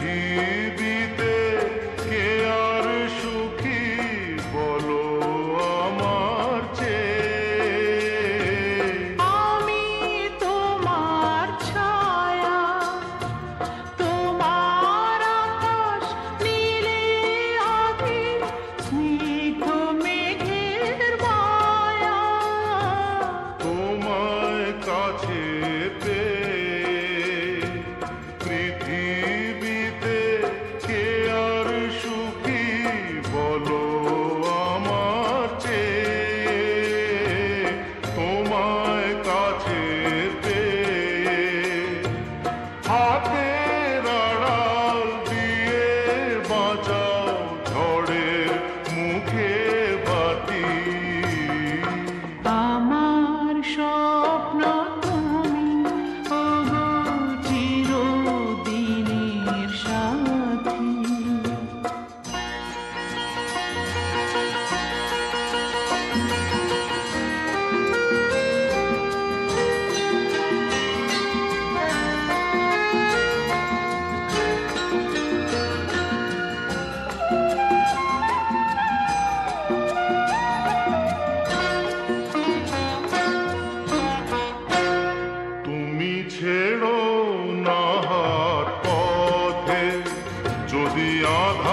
পৃথিবীতে কে আর সুখী বলো আমার চেয়ে? আমি তোমার ছায়া, তোমার আকাশ নীলে আভি, স্নিগ্ধ মেঘের মায়া। তোমায় কাছে পেয়ে পৃথিবীতে কে আর সুখী বলো আমার চেয়ে? তোমায় কাছে পেয়ে হাতের আড়াল দিয়ে বাঁচাও ঝড়ের মুখে বাতি। আমার স্বপ্ন তুমি, ওগো চিরদিনের সাথী। তুমি ছেড়ো না হাত পথে, যদি আঘাত